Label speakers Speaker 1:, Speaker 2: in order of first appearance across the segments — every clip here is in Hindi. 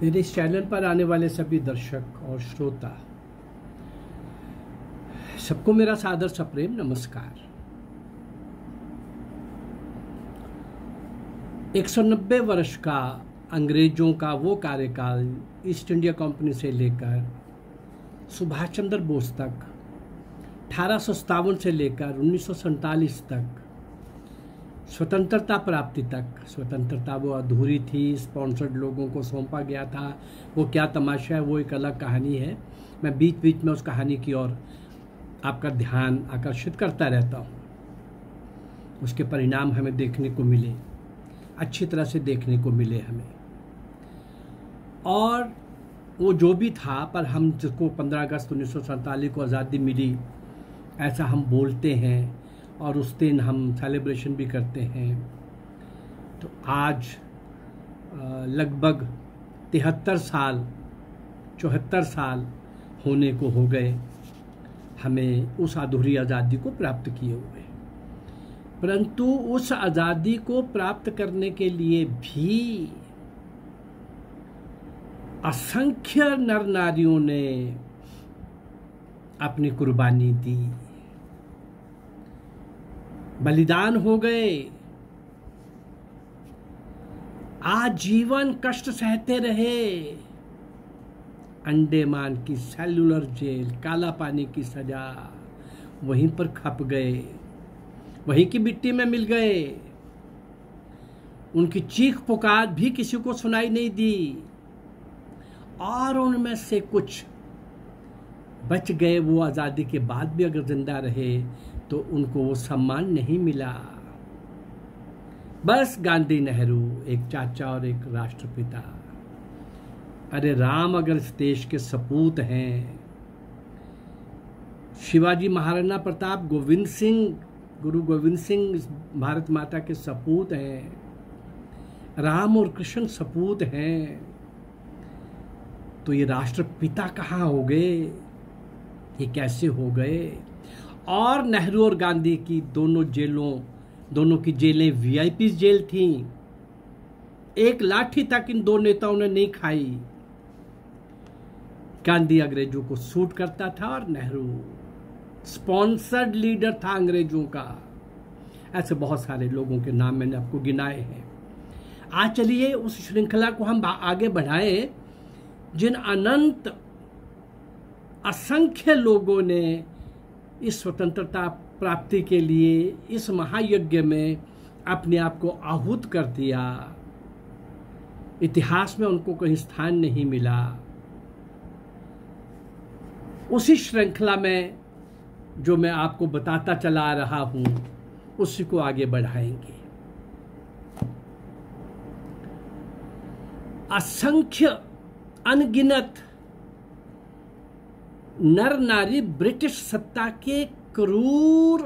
Speaker 1: मेरे इस चैनल पर आने वाले सभी दर्शक और श्रोता सबको मेरा सादर सप्रेम नमस्कार। 190 वर्ष का अंग्रेजों का वो कार्यकाल ईस्ट इंडिया कंपनी से लेकर सुभाष चंद्र बोस तक, 1857 से लेकर 1947 तक, स्वतंत्रता प्राप्ति तक। स्वतंत्रता वो अधूरी थी, स्पॉन्सर्ड लोगों को सौंपा गया था। वो क्या तमाशा है, वो एक अलग कहानी है। मैं बीच बीच में उस कहानी की ओर आपका ध्यान आकर्षित करता रहता हूँ। उसके परिणाम हमें देखने को मिले, अच्छी तरह से देखने को मिले हमें। और वो जो भी था, पर हम जिसको 15 अगस्त 1947 को आज़ादी मिली ऐसा हम बोलते हैं और उस दिन हम सेलिब्रेशन भी करते हैं। तो आज लगभग 73 साल 74 साल होने को हो गए हमें उस अधूरी आज़ादी को प्राप्त किए हुए। परंतु उस आज़ादी को प्राप्त करने के लिए भी असंख्य नर नारियों ने अपनी कुर्बानी दी, बलिदान हो गए, आजीवन कष्ट सहते रहे। अंडमान की सेल्युलर जेल, काला पानी की सजा, वहीं पर खप गए, वहीं की मिट्टी में मिल गए। उनकी चीख पुकार भी किसी को सुनाई नहीं दी और उनमें से कुछ बच गए। वो आज़ादी के बाद भी अगर जिंदा रहे तो उनको वो सम्मान नहीं मिला। बस गांधी, नेहरू, एक चाचा और एक राष्ट्रपिता। अरे राम अगर इस देश के सपूत हैं, शिवाजी, महाराणा प्रताप, गोविंद सिंह, गुरु गोविंद सिंह भारत माता के सपूत हैं, राम और कृष्ण सपूत हैं, तो ये राष्ट्रपिता कहाँ हो गए? ये कैसे हो गए? और नेहरू और गांधी की दोनों की जेलें वीआईपी जेल थीं। एक लाठी तक इन दो नेताओं ने नहीं खाई। गांधी अंग्रेजों को सूट करता था और नेहरू स्पॉन्सर्ड लीडर था अंग्रेजों का। ऐसे बहुत सारे लोगों के नाम मैंने आपको गिनाए हैं। आज चलिए उस श्रृंखला को हम आगे बढ़ाएं जिन अनंत असंख्य लोगों ने इस स्वतंत्रता प्राप्ति के लिए इस महायज्ञ में अपने आप को आहूत कर दिया। इतिहास में उनको कहीं स्थान नहीं मिला। उसी श्रृंखला में जो मैं आपको बताता चला रहा हूं उसी को आगे बढ़ाएंगे। असंख्य अनगिनत नर नारी ब्रिटिश सत्ता के क्रूर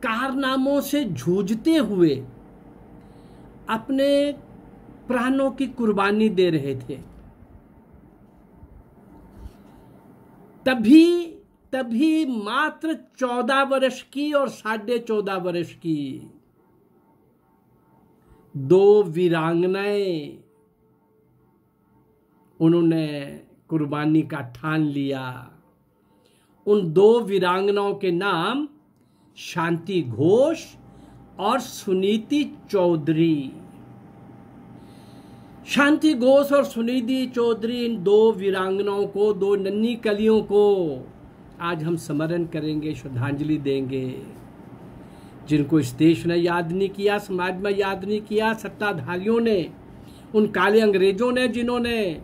Speaker 1: कारनामों से जूझते हुए अपने प्राणों की कुर्बानी दे रहे थे। तभी मात्र 14 वर्ष की और 14.5 वर्ष की दो वीरांगनाएं उन्होंने कुर्बानी का ठान लिया। उन दो वीरांगनाओं के नाम शांति घोष और सुनीति चौधरी। शांति घोष और सुनीति चौधरी, इन दो वीरांगनाओं को, दो नन्ही कलियों को आज हम स्मरण करेंगे, श्रद्धांजलि देंगे। जिनको इस देश ने याद नहीं किया, समाज में याद नहीं किया, सत्ताधारियों ने, उन काले अंग्रेजों ने जिन्होंने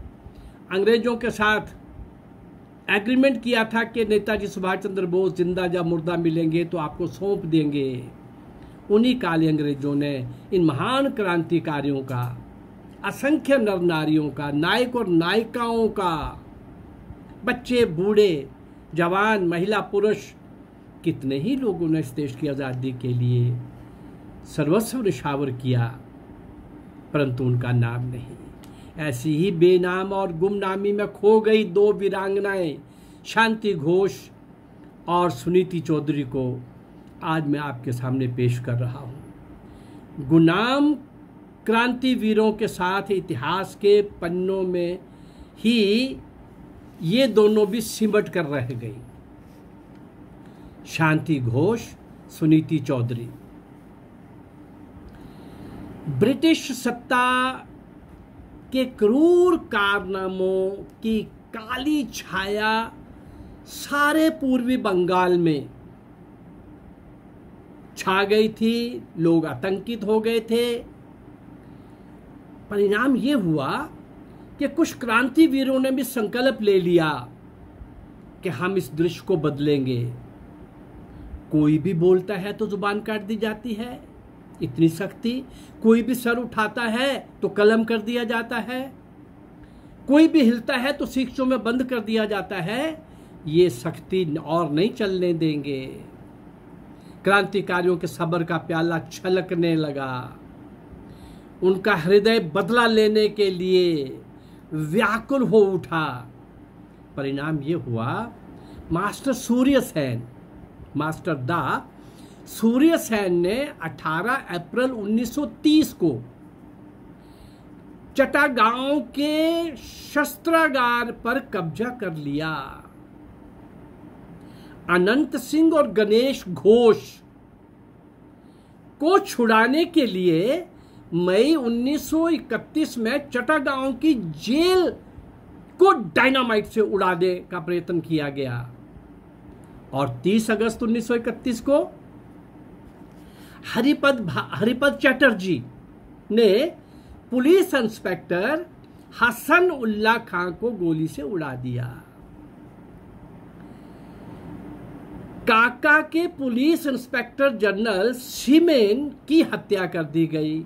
Speaker 1: अंग्रेजों के साथ एग्रीमेंट किया था कि नेताजी सुभाष चंद्र बोस जिंदा या मुर्दा मिलेंगे तो आपको सौंप देंगे। उन्हीं काले अंग्रेजों ने इन महान क्रांतिकारियों का, असंख्य नर नारियों का, नायक और नायिकाओं का, बच्चे, बूढ़े, जवान, महिला, पुरुष, कितने ही लोगों ने इस देश की आज़ादी के लिए सर्वस्व निछावर किया, परंतु उनका नाम नहीं। ऐसी ही बेनाम और गुमनामी में खो गई दो वीरांगनाएं, शांति घोष और सुनीति चौधरी को आज मैं आपके सामने पेश कर रहा हूं। गुलाम क्रांतिवीरों के साथ इतिहास के पन्नों में ही ये दोनों भी सिमट कर रह गई। शांति घोष, सुनीति चौधरी। ब्रिटिश सत्ता के क्रूर कारनामों की काली छाया सारे पूर्वी बंगाल में छा गई थी। लोग आतंकित हो गए थे। परिणाम ये हुआ कि कुछ क्रांतिवीरों ने भी संकल्प ले लिया कि हम इस दृश्य को बदलेंगे। कोई भी बोलता है तो जुबान काट दी जाती है, इतनी सख्ती। कोई भी सर उठाता है तो कलम कर दिया जाता है। कोई भी हिलता है तो शिक्षों में बंद कर दिया जाता है। ये सख्ती और नहीं चलने देंगे। क्रांतिकारियों के सब्र का प्याला छलकने लगा। उनका हृदय बदला लेने के लिए व्याकुल हो उठा। परिणाम ये हुआ, मास्टर सूर्यसेन, मास्टर दा सूर्यसेन ने 18 अप्रैल 1930 को चटागांव के शस्त्रागार पर कब्जा कर लिया। अनंत सिंह और गणेश घोष को छुड़ाने के लिए मई 1931 में चटागांव की जेल को डायनामाइट से उड़ाने का प्रयत्न किया गया और 30 अगस्त 1931 को हरिपद चटर्जी ने पुलिस इंस्पेक्टर हसन उल्ला खां को गोली से उड़ा दिया। काका के पुलिस इंस्पेक्टर जनरल सीमेन की हत्या कर दी गई।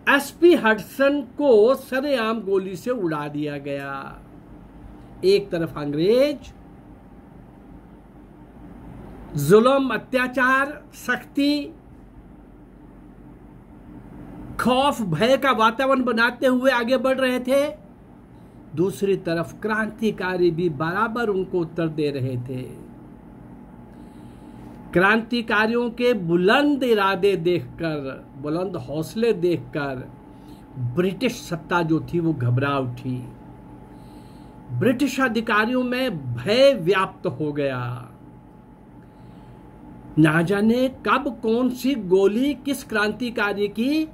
Speaker 1: एसपी हडसन को सरेआम गोली से उड़ा दिया गया। एक तरफ अंग्रेज जुल्म, अत्याचार, सख्ती, खौफ, भय का वातावरण बनाते हुए आगे बढ़ रहे थे। दूसरी तरफ क्रांतिकारी भी बराबर उनको उत्तर दे रहे थे। क्रांतिकारियों के बुलंद इरादे देखकर, बुलंद हौसले देखकर ब्रिटिश सत्ता जो थी वो घबरा उठी। ब्रिटिश अधिकारियों में भय व्याप्त हो गया। ना जाने कब कौन सी गोली किस क्रांतिकारी की,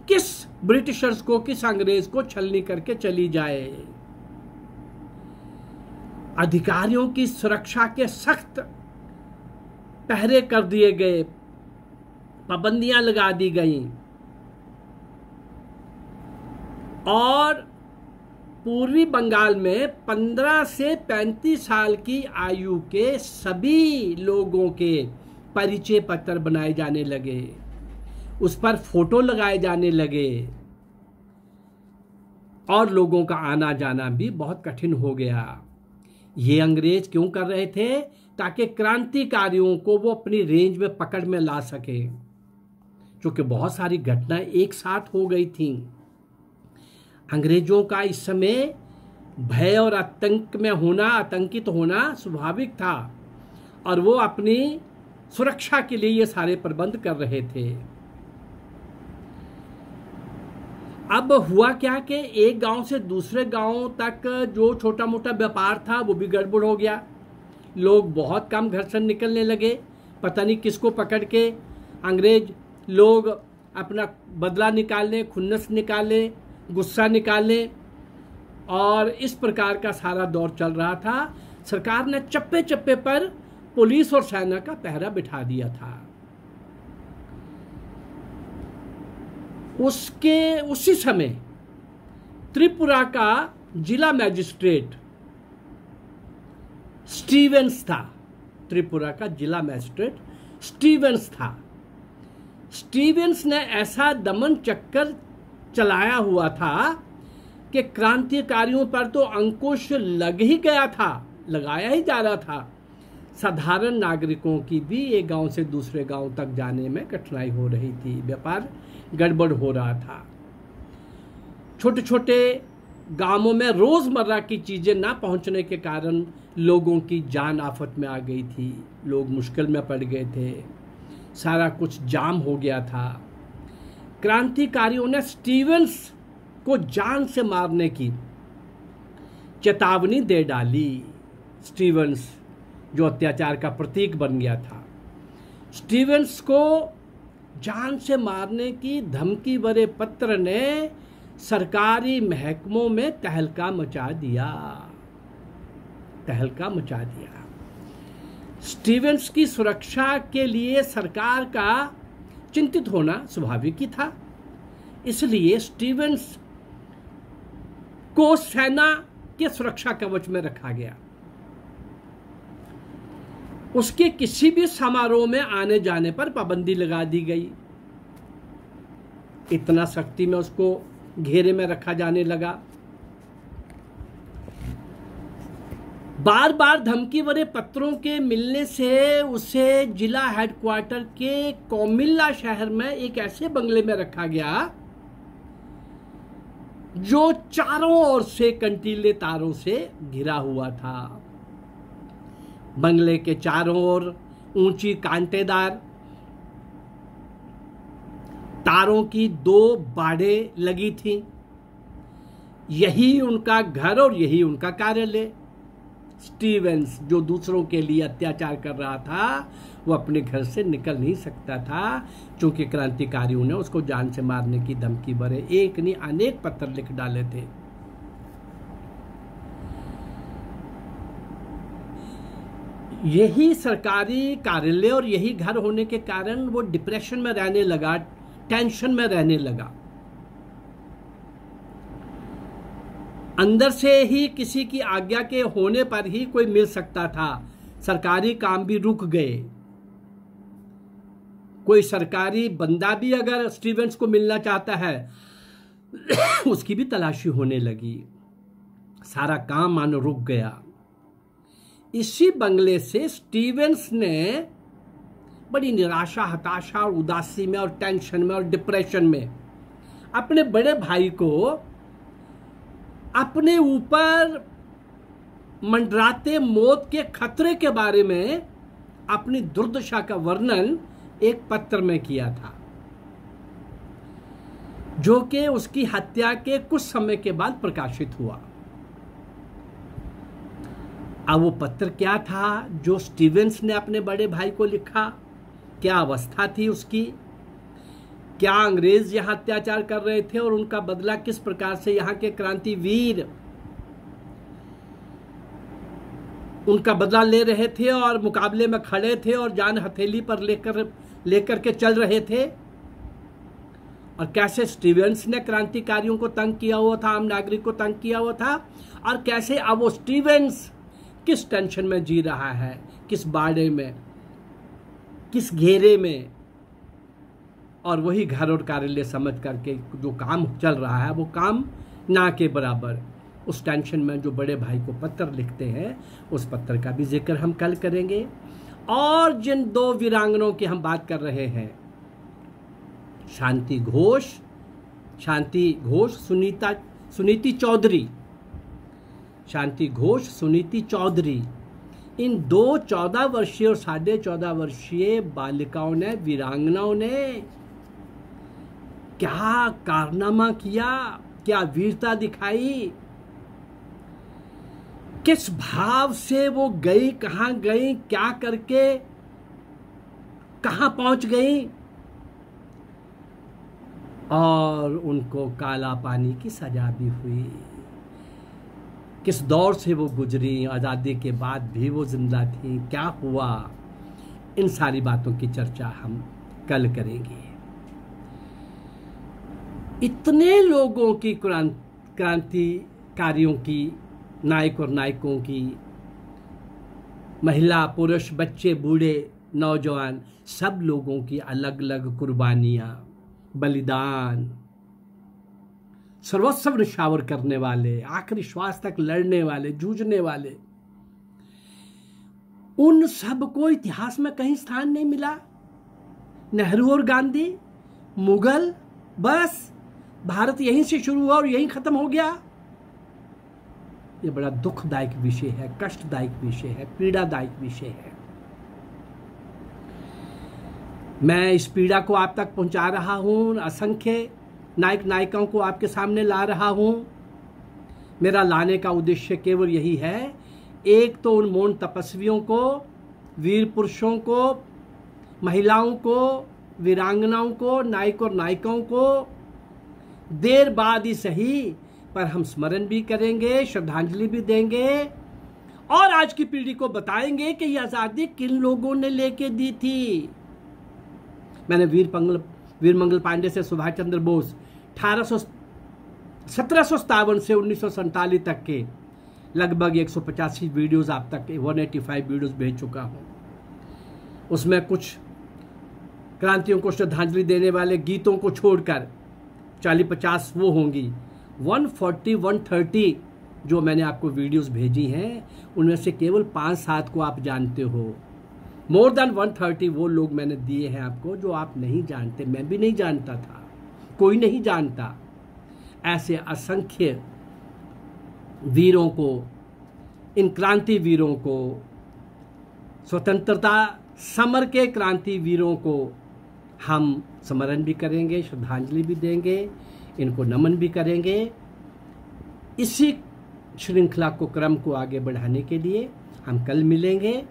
Speaker 1: किस ब्रिटिशर्स को, किस अंग्रेज को छलनी करके चली जाए। अधिकारियों की सुरक्षा के सख्त पहरे कर दिए गए, पाबंदियां लगा दी गईं और पूर्वी बंगाल में 15 से 35 साल की आयु के सभी लोगों के परिचय पत्र बनाए जाने लगे, उस पर फोटो लगाए जाने लगे और लोगों का आना जाना भी बहुत कठिन हो गया। ये अंग्रेज क्यों कर रहे थे? ताकि क्रांतिकारियों को वो अपनी रेंज में पकड़ में ला सके, क्योंकि बहुत सारी घटनाएं एक साथ हो गई थीं। अंग्रेजों का इस समय भय और आतंक में होना, आतंकित होना स्वाभाविक था और वो अपनी सुरक्षा के लिए ये सारे प्रबंध कर रहे थे। अब हुआ क्या कि एक गांव से दूसरे गांव तक जो छोटा मोटा व्यापार था वो भी गड़बड़ हो गया। लोग बहुत कम घर से निकलने लगे। पता नहीं किसको पकड़ के अंग्रेज लोग अपना बदला निकालने, खुन्नस निकाले, गुस्सा निकाले और इस प्रकार का सारा दौर चल रहा था। सरकार ने चप्पे चप्पे पर पुलिस और सेना का पहरा बिठा दिया था। उसी समय त्रिपुरा का जिला मजिस्ट्रेट स्टीवेंस था। त्रिपुरा का जिला मजिस्ट्रेट स्टीवेंस था। स्टीवेंस ने ऐसा दमन चक्कर चलाया हुआ था कि क्रांतिकारियों पर तो अंकुश लग ही गया था, लगाया ही जा रहा था। साधारण नागरिकों की भी एक गांव से दूसरे गांव तक जाने में कठिनाई हो रही थी। व्यापार गड़बड़ हो रहा था। छोटे छोटे गांवों में रोजमर्रा की चीजें ना पहुंचने के कारण लोगों की जान आफत में आ गई थी। लोग मुश्किल में पड़ गए थे। सारा कुछ जाम हो गया था। क्रांतिकारियों ने स्टीवेंस को जान से मारने की चेतावनी दे डाली। स्टीवेंस जो अत्याचार का प्रतीक बन गया था, स्टीवेंस को जान से मारने की धमकी भरे पत्र ने सरकारी महकमों में तहलका मचा दिया। स्टीवेंस की सुरक्षा के लिए सरकार का चिंतित होना स्वाभाविक ही था। इसलिए स्टीवेंस को सेना के सुरक्षा कवच में रखा गया। उसके किसी भी समारोह में आने जाने पर पाबंदी लगा दी गई। इतना सख्ती में उसको घेरे में रखा जाने लगा। बार बार धमकी भरे पत्रों के मिलने से उसे जिला हेडक्वार्टर के कोमिल्ला शहर में एक ऐसे बंगले में रखा गया जो चारों ओर से कंटीले तारों से घिरा हुआ था। बंगले के चारों ओर ऊंची कांटेदार तारों की 2 बाड़ें लगी थीं। यही उनका घर और यही उनका कार्यालय। स्टीवेंस जो दूसरों के लिए अत्याचार कर रहा था, वो अपने घर से निकल नहीं सकता था, क्योंकि क्रांतिकारियों ने उसको जान से मारने की धमकी भरे एक नहीं अनेक पत्र लिख डाले थे। यही सरकारी कार्यालय और यही घर होने के कारण वो डिप्रेशन में रहने लगा, टेंशन में रहने लगा। अंदर से ही किसी की आज्ञा के होने पर ही कोई मिल सकता था। सरकारी काम भी रुक गए। कोई सरकारी बंदा भी अगर स्टीवेंस को मिलना चाहता है उसकी भी तलाशी होने लगी। सारा काम मानो रुक गया। इसी बंगले से स्टीवेंस ने बड़ी निराशा, हताशा और उदासी में और टेंशन में और डिप्रेशन में अपने बड़े भाई को अपने ऊपर मंडराते मौत के खतरे के बारे में अपनी दुर्दशा का वर्णन एक पत्र में किया था, जो कि उसकी हत्या के कुछ समय के बाद प्रकाशित हुआ। अब वो पत्र क्या था जो स्टीवेंस ने अपने बड़े भाई को लिखा? क्या अवस्था थी उसकी? क्या अंग्रेज यहां अत्याचार कर रहे थे और उनका बदला किस प्रकार से यहां के क्रांतिवीर उनका बदला ले रहे थे और मुकाबले में खड़े थे और जान हथेली पर लेकर के चल रहे थे? और कैसे स्टीवेंस ने क्रांतिकारियों को तंग किया हुआ था, आम नागरिक को तंग किया हुआ था, और कैसे अब वो स्टीवेंस किस टेंशन में जी रहा है, किस बाड़े में, किस घेरे में, और वही घर और कार्यालय समझ करके जो काम चल रहा है वो काम ना के बराबर। उस टेंशन में जो बड़े भाई को पत्र लिखते हैं, उस पत्र का भी जिक्र हम कल करेंगे। और जिन 2 वीरांगनाओं की हम बात कर रहे हैं, शांति घोष सुनीति चौधरी, शांति घोष सुनीति चौधरी, इन 2 14 वर्षीय और 14.5 वर्षीय बालिकाओं ने, वीरांगनाओं ने क्या कारनामा किया, क्या वीरता दिखाई, किस भाव से वो गई, कहां गई, क्या करके कहां पहुंच गई, और उनको काला पानी की सजा भी हुई। किस दौर से वो गुजरी, आज़ादी के बाद भी वो जिंदा थी, क्या हुआ, इन सारी बातों की चर्चा हम कल करेंगे। इतने लोगों की क्रांतिकारियों की, नायक और नायकों की, महिला पुरुष, बच्चे बूढ़े नौजवान, सब लोगों की अलग अलग कुर्बानियां, बलिदान, सर्वस्व निछावर करने वाले, आखिरी श्वास तक लड़ने वाले, जूझने वाले, उन सब को इतिहास में कहीं स्थान नहीं मिला। नेहरू और गांधी, मुगल, बस भारत यहीं से शुरू हुआ और यहीं खत्म हो गया। ये बड़ा दुखदायक विषय है, कष्टदायक विषय है, पीड़ादायक विषय है। मैं इस पीड़ा को आप तक पहुंचा रहा हूं, असंख्य नायक नायिकाओं को आपके सामने ला रहा हूं। मेरा लाने का उद्देश्य केवल यही है, एक तो उन मौन तपस्वियों को, वीर पुरुषों को, महिलाओं को, वीरांगनाओं को, नायक और नायिकाओं को देर बाद ही सही पर हम स्मरण भी करेंगे, श्रद्धांजलि भी देंगे और आज की पीढ़ी को बताएंगे कि यह आजादी किन लोगों ने लेके दी थी। मैंने वीरमंगल पांडे से सुभाष चंद्र बोस 1757 से 1947 तक के लगभग 185 वीडियोस आप तक 185 वीडियोस भेज चुका हूं। उसमें कुछ क्रांतियों को श्रद्धांजलि देने वाले गीतों को छोड़कर 40-50 वो होंगी। 140-130 जो मैंने आपको वीडियोस भेजी हैं उनमें से केवल 5-7 को आप जानते हो। मोर देन 130 वो लोग मैंने दिए हैं आपको जो आप नहीं जानते, मैं भी नहीं जानता था, कोई नहीं जानता। ऐसे असंख्य वीरों को, इन क्रांति वीरों को, स्वतंत्रता समर के क्रांति वीरों को हम स्मरण भी करेंगे, श्रद्धांजलि भी देंगे, इनको नमन भी करेंगे। इसी श्रृंखला को, क्रम को आगे बढ़ाने के लिए हम कल मिलेंगे।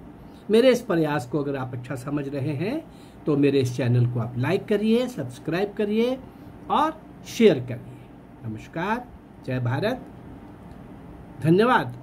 Speaker 1: मेरे इस प्रयास को अगर आप अच्छा समझ रहे हैं तो मेरे इस चैनल को आप लाइक करिए, सब्सक्राइब करिए और शेयर करिए। नमस्कार, जय भारत, धन्यवाद।